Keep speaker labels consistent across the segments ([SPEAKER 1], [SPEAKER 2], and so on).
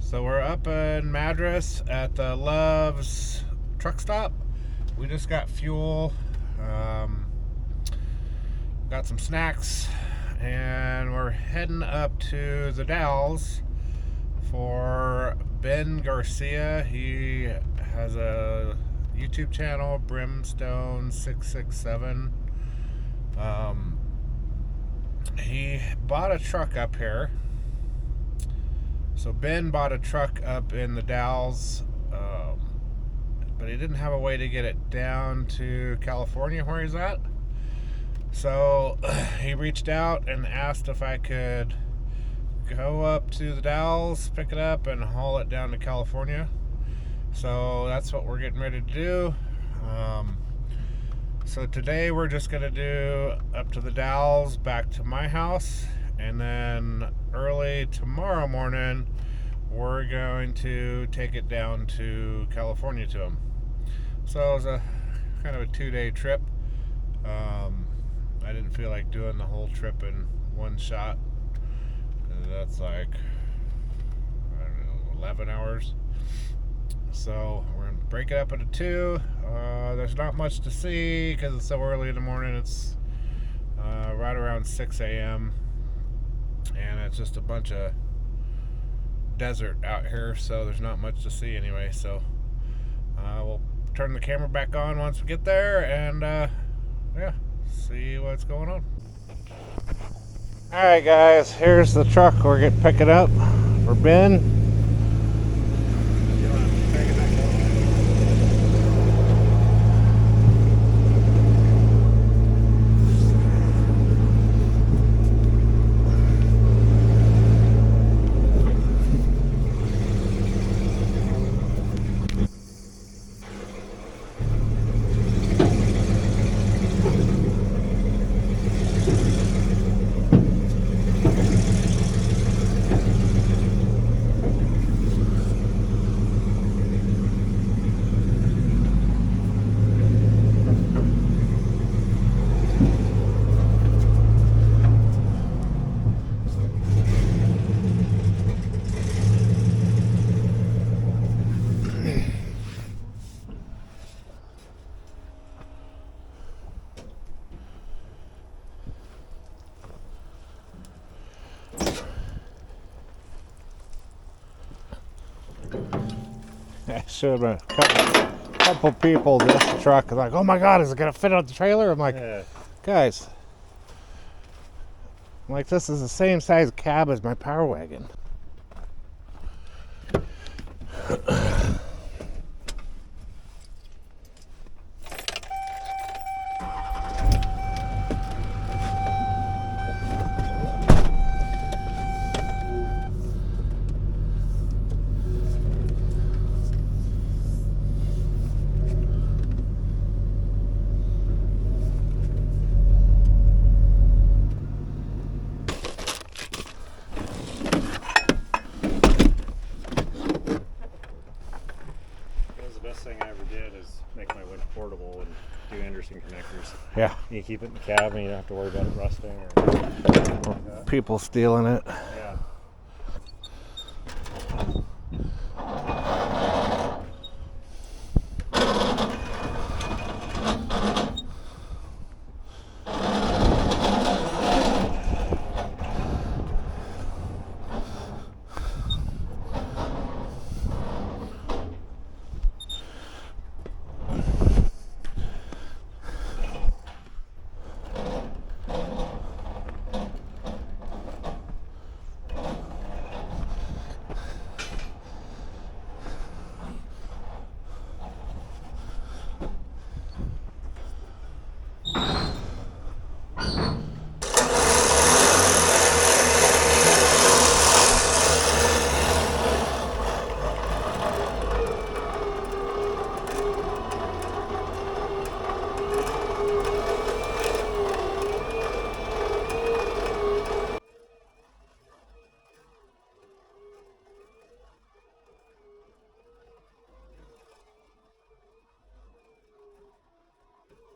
[SPEAKER 1] So we're up in Madras at the Love's truck stop. We just got fuel, got some snacks, and we're heading up to the Dalles for Ben Garcia. He has a YouTube channel, Brimstone667. He bought a truck up here. So Ben bought a truck up in the Dalles, but he didn't have a way to get it down to California where he's at. So he reached out and asked if I could go up to the Dalles, pick it up, and haul it down to California. So that's what we're getting ready to do. So today we're just going to do up to the Dalles, back to my house, and then early tomorrow morning we're going to take it down to California to him. So it was a kind of a 2-day trip. I didn't feel like doing the whole trip in one shot. That's like, I don't know, 11 hours. So we're going to break it up into two. There's not much to see because it's so early in the morning. It's right around 6 a.m. and it's just a bunch of desert out here, so there's not much to see anyway. So we'll turn the camera back on once we get there and yeah, see what's going on. Alright guys, here's the truck we're picking up for Ben. I showed a couple people this truck, like, oh my god, is it gonna fit on the trailer? I'm like, yeah. Guys, I'm like, this is the same size cab as my Power Wagon.
[SPEAKER 2] Thing I ever did is make my winch portable and do Anderson connectors.
[SPEAKER 1] Yeah.
[SPEAKER 2] You keep it in the cab and you don't have to worry about it rusting or
[SPEAKER 1] people stealing it.
[SPEAKER 2] Yeah.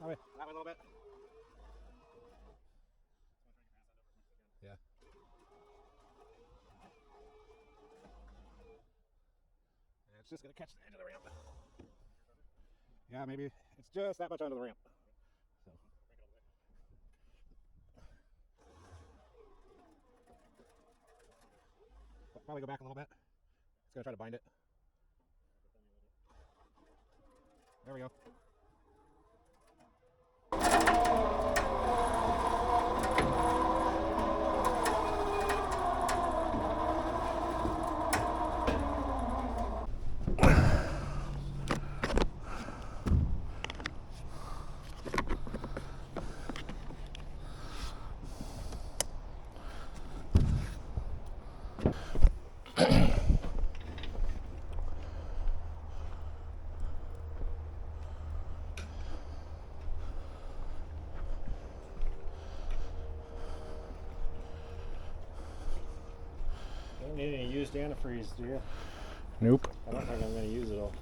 [SPEAKER 1] That way a little bit. Yeah. It's just gonna catch the edge of the ramp. Yeah, maybe it's just that much onto the ramp. So. Probably go back a little bit. It's gonna try to bind it. There we go.
[SPEAKER 2] Don't need any used antifreeze, do you?
[SPEAKER 1] Nope.
[SPEAKER 2] I don't think I'm going to use it all.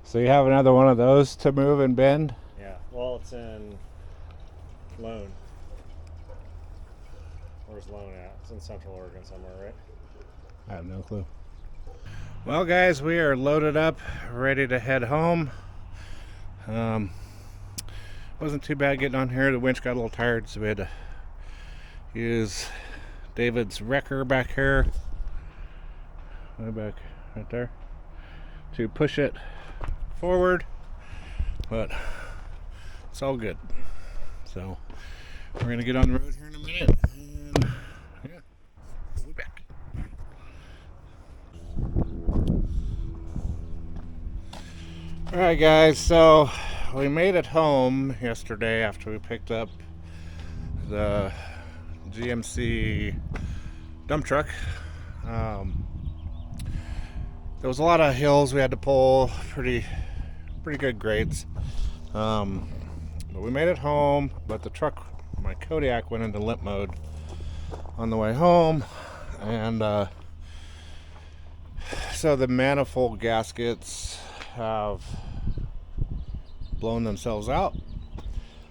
[SPEAKER 1] So you have another one of those to move and bend?
[SPEAKER 2] Yeah. Well, it's in Lone. Where's Lone at? It's in Central Oregon somewhere, right?
[SPEAKER 1] I have no clue. Well, guys, we are loaded up, ready to head home. Wasn't too bad getting on here. The winch got a little tired, so we had to use David's wrecker back here, way back right there, to push it forward. But it's all good. So we're gonna get on the road here in a minute, and yeah, we'll be back. All right, guys. So we made it home yesterday after we picked up the GMC dump truck. There was a lot of hills we had to pull, pretty good grades. But we made it home, but the truck, my Kodiak, went into limp mode on the way home, and so the manifold gaskets have blown themselves out.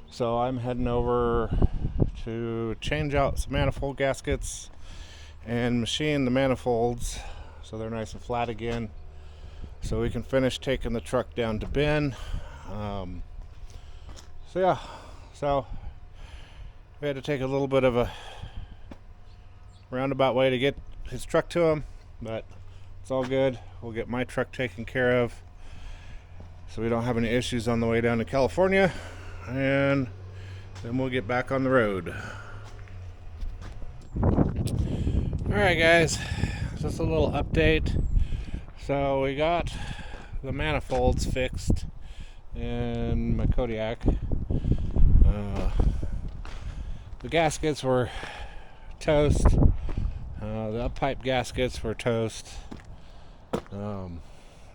[SPEAKER 1] So I'm heading over to change out some manifold gaskets and machine the manifolds so they're nice and flat again, so we can finish taking the truck down to Ben. So we had to take a little bit of a roundabout way to get his truck to him, but it's all good. We'll get my truck taken care of so we don't have any issues on the way down to California, and then we'll get back on the road. Alright, guys, just a little update. So we got the manifolds fixed in my Kodiak. The gaskets were toast. The up pipe gaskets were toast.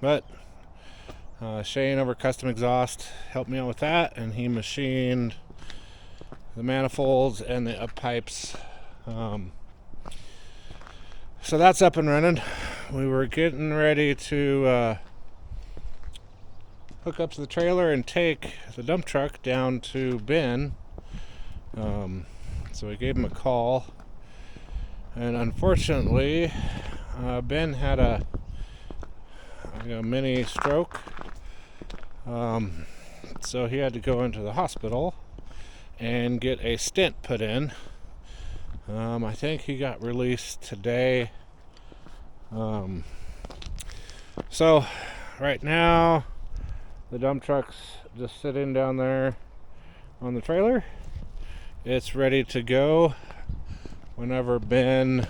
[SPEAKER 1] But Shayne over Custom Exhaust helped me out with that, and he machined the manifolds and the up pipes. So that's up and running. We were getting ready to hook up to the trailer and take the dump truck down to Ben. So we gave him a call, and unfortunately Ben had a mini stroke, so he had to go into the hospital and get a stint put in. I think he got released today. So right now the dump truck's just sitting down there on the trailer. It's ready to go whenever Ben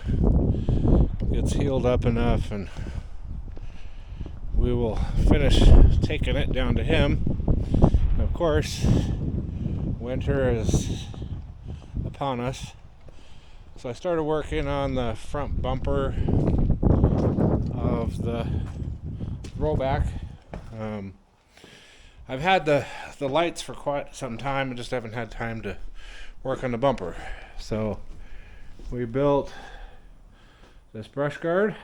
[SPEAKER 1] gets healed up enough, and we will finish taking it down to him. Of course, winter is upon us, so I started working on the front bumper of the Rollback. I've had the lights for quite some time and just haven't had time to work on the bumper. So we built this brush guard.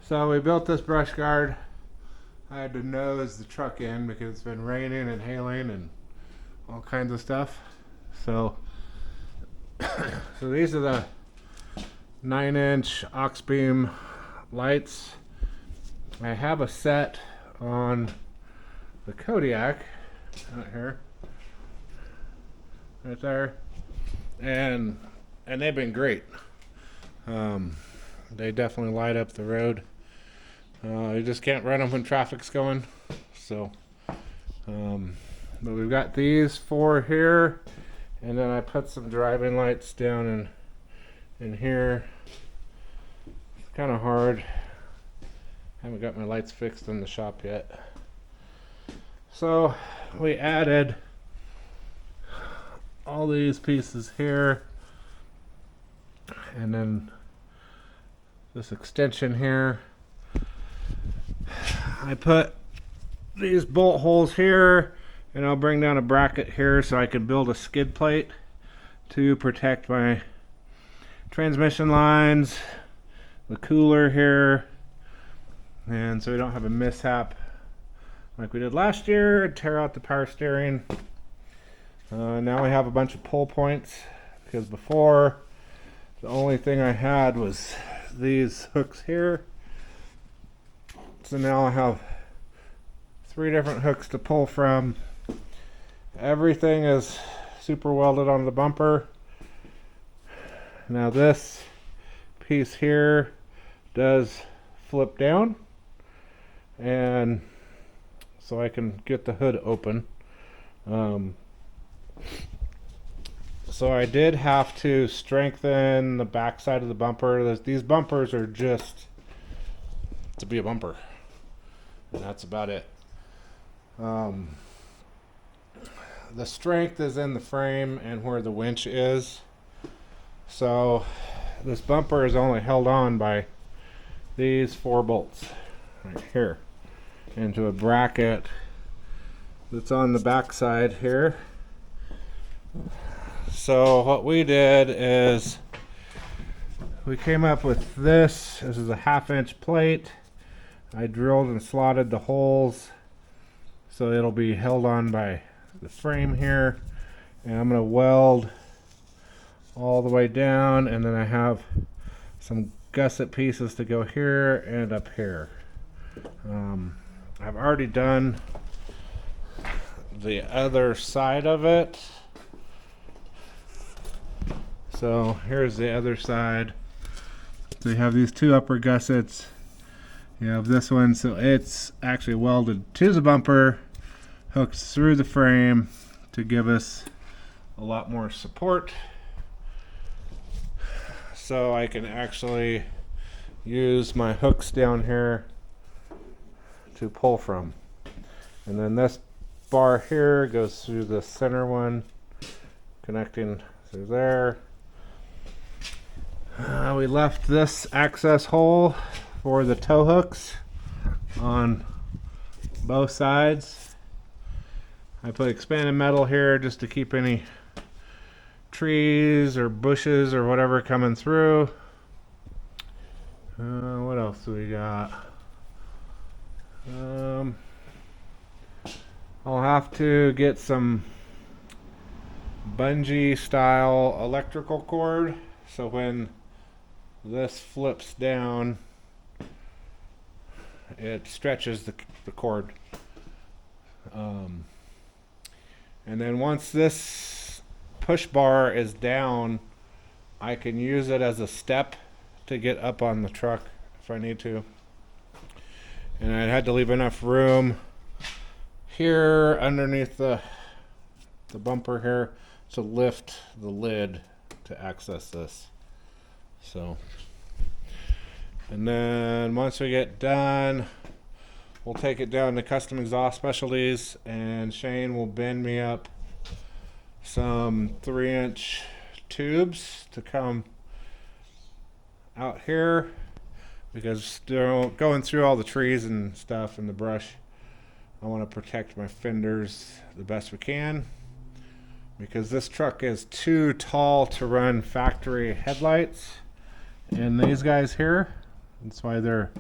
[SPEAKER 1] I had to nose the truck in because it's been raining and hailing and all kinds of stuff. So, so these are the 9-inch aux beam lights. I have a set on the Kodiak out here, right there, and they've been great. They definitely light up the road. You just can't run them when traffic's going. So, but we've got these 4 here, and then I put some driving lights down in here. It's kind of hard. Haven't got my lights fixed in the shop yet. So we added all these pieces here, and then this extension here. I put these bolt holes here, and I'll bring down a bracket here so I can build a skid plate to protect my transmission lines, the cooler here, and so we don't have a mishap like we did last year, tear out the power steering. Now we have a bunch of pull points, because before the only thing I had was these hooks here. So now I have 3 different hooks to pull from. Everything is super welded on the bumper. Now this piece here does flip down, and so I can get the hood open. So I did have to strengthen the back side of the bumper. These bumpers are just to be a bumper, and that's about it. The strength is in the frame and where the winch is. So this bumper is only held on by these 4 bolts right here into a bracket that's on the back side here. So what we did is we came up with this. This is a 1/2-inch plate. I drilled and slotted the holes so it'll be held on by the frame here, and I'm going to weld all the way down, and then I have some gusset pieces to go here and up here. I've already done the other side of it. So here's the other side. So you have these 2 upper gussets. You have this one, so it's actually welded to the bumper, hooked through the frame to give us a lot more support. So I can actually use my hooks down here to pull from. And then this bar here goes through the center one, connecting through there. We left this access hole for the tow hooks on both sides. I put expanded metal here just to keep any trees or bushes or whatever coming through. What else do we got? I'll have to get some bungee style electrical cord, so when this flips down it stretches the cord. And then once this push bar is down, I can use it as a step to get up on the truck if I need to. And I had to leave enough room here underneath the bumper here to lift the lid to access this. So, and then once we get done, we'll take it down to Custom Exhaust Specialties, and Shayne will bend me up some 3-inch tubes to come out here, because they're going through all the trees and stuff and the brush. I want to protect my fenders the best we can, because this truck is too tall to run factory headlights and these guys here. That's why they're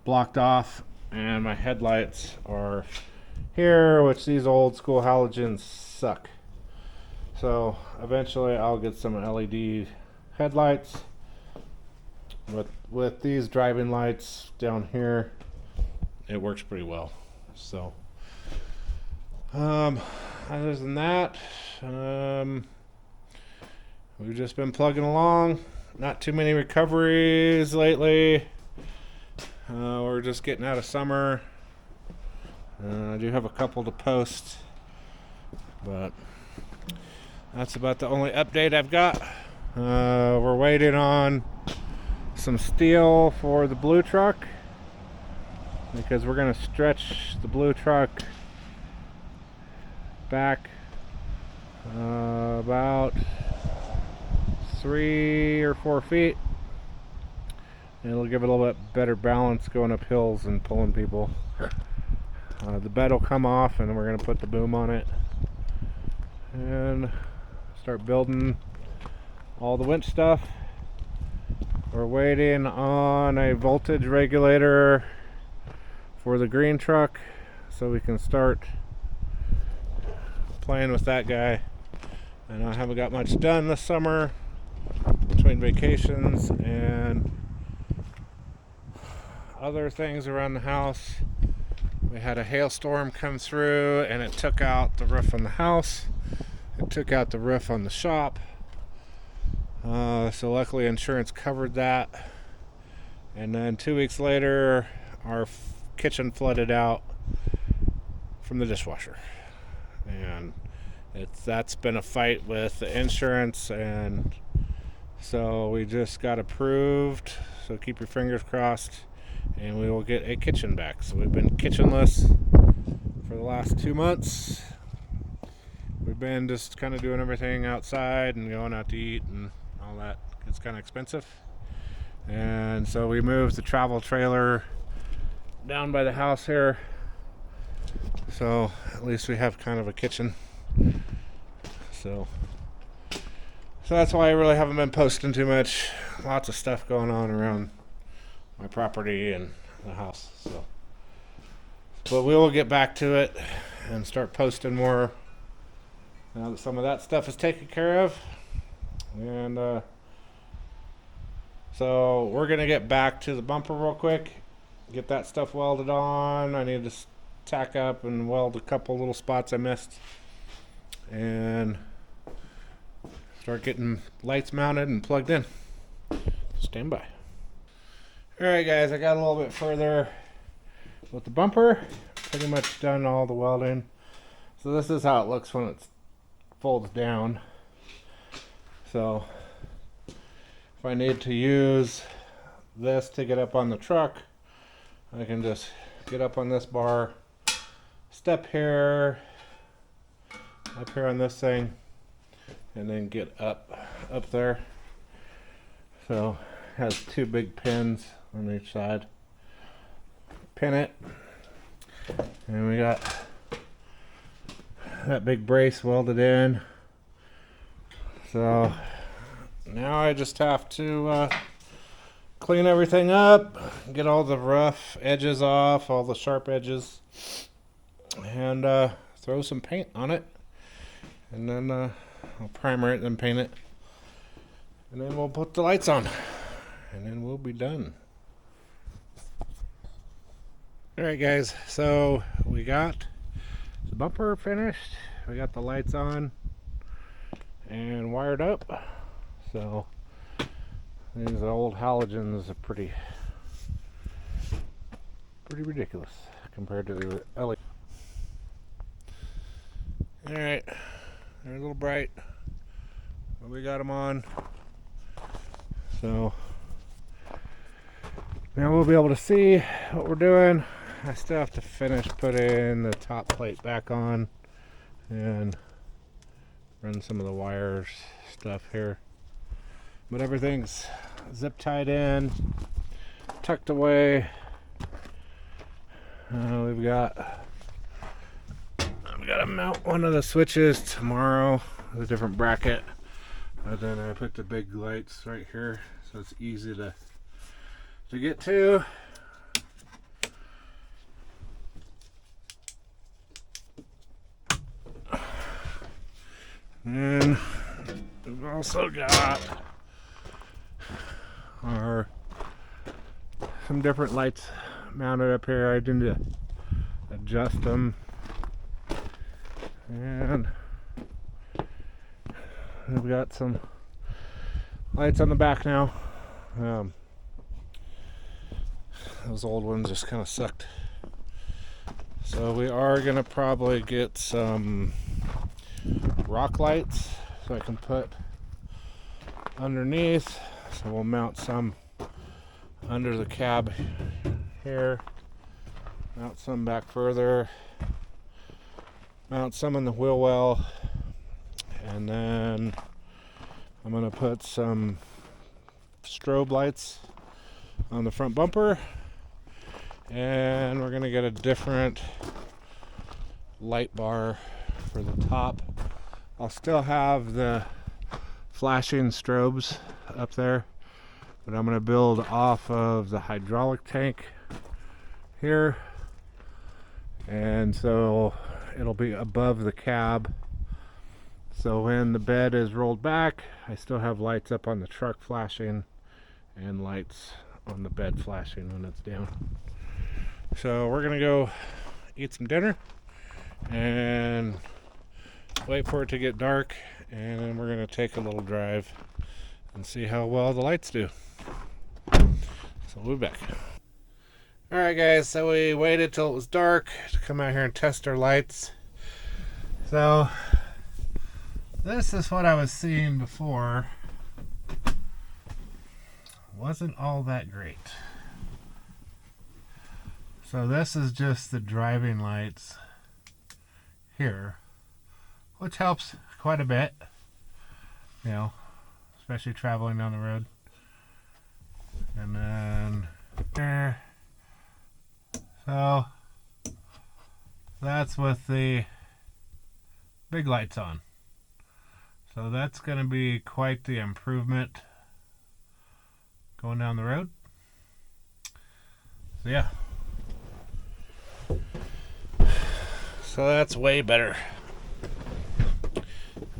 [SPEAKER 1] blocked off, and my headlights are here, which these old school halogens suck. So eventually I'll get some LED headlights. With these driving lights down here, it works pretty well. So other than that, we've just been plugging along. Not too many recoveries lately. We're just getting out of summer. I do have a couple to post, but that's about the only update I've got. We're waiting on some steel for the blue truck because we're going to stretch the blue truck back about 3 or 4 feet. It'll give it a little bit better balance going up hills and pulling people. The bed will come off and we're going to put the boom on it and start building all the winch stuff. We're waiting on a voltage regulator for the green truck so we can start playing with that guy. And I haven't got much done this summer between vacations and other things around the house. We had a hailstorm come through and it took out the roof on the house. It took out the roof on the shop. So luckily insurance covered that. And then 2 weeks later, our kitchen flooded out from the dishwasher. And that's been a fight with the insurance, and so we just got approved. So keep your fingers crossed, and we will get a kitchen back. So we've been kitchenless for the last 2 months. We've been just kind of doing everything outside and going out to eat and all that. It's kind of expensive. And so we moved the travel trailer down by the house here. So at least we have kind of a kitchen. So that's why I really haven't been posting too much. Lots of stuff going on around my property and the house. So, but we will get back to it and start posting more now that some of that stuff is taken care of. And so we're gonna get back to the bumper real quick, get that stuff welded on. I need to tack up and weld a couple little spots I missed, and start getting lights mounted and plugged in. Stand by. Alright guys, I got a little bit further with the bumper. Pretty much done all the welding. So this is how it looks when it folds down. So if I need to use this to get up on the truck, I can just get up on this bar, step here, up here on this thing, and then get up there. So it has 2 big pins on each side. Pin it, and we got that big brace welded in. So now I just have to clean everything up, get all the rough edges off, all the sharp edges, and throw some paint on it, and then I'll primer it and paint it, and then we'll put the lights on, and then we'll be done. Alright guys, so we got the bumper finished, we got the lights on and wired up. So these old halogens are pretty ridiculous compared to the LED. Alright, they're a little bright, but we got them on. So now we'll be able to see what we're doing. I still have to finish putting the top plate back on and run some of the wires stuff here. But everything's zip tied in, tucked away. We've got to mount one of the switches tomorrow with a different bracket. But then I put the big lights right here, so it's easy to get to. And we've also got some different lights mounted up here. I need to adjust them. And we've got some lights on the back now. Those old ones just kind of sucked. So we are going to probably get some rock lights so I can put underneath. So we'll mount some under the cab here, mount some back further, mount some in the wheel well, and then I'm going to put some strobe lights on the front bumper, and we're going to get a different light bar for the top. I'll still have the flashing strobes up there, but I'm going to build off of the hydraulic tank here, and so it'll be above the cab. So when the bed is rolled back, I still have lights up on the truck flashing and lights on the bed flashing when it's down. So we're gonna go eat some dinner and wait for it to get dark, and then we're gonna take a little drive and see how well the lights do. So we'll be back. Alright guys, so we waited till it was dark to come out here and test our lights. So this is what I was seeing before. Wasn't all that great. So this is just the driving lights here, which helps quite a bit, you know, especially traveling down the road. And then there. So that's with the big lights on. So that's going to be quite the improvement going down the road. So yeah. So that's way better.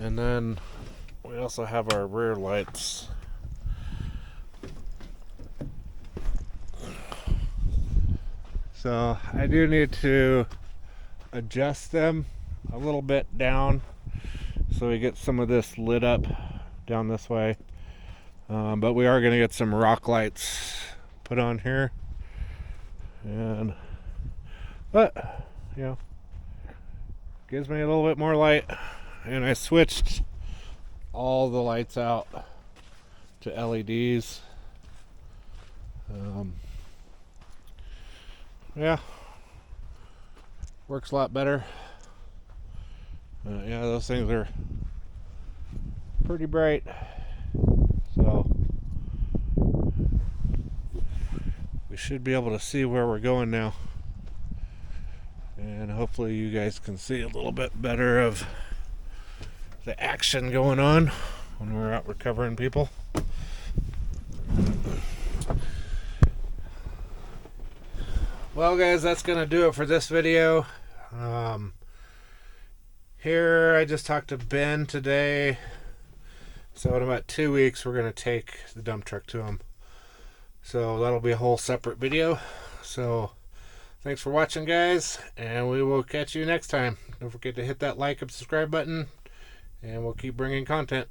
[SPEAKER 1] And then we also have our rear lights. So I do need to adjust them a little bit down so we get some of this lit up down this way. But we are going to get some rock lights put on here. But, you know, gives me a little bit more light. And I switched all the lights out to LEDs. Yeah, works a lot better. Yeah, those things are pretty bright. So we should be able to see where we're going now. And hopefully you guys can see a little bit better of the action going on when we're out recovering people. Well guys, that's gonna do it for this video. Here I just talked to Ben today. So in about 2 weeks we're gonna take the dump truck to him. So that'll be a whole separate video. So thanks for watching guys, and we will catch you next time. Don't forget to hit that like and subscribe button, and we'll keep bringing content.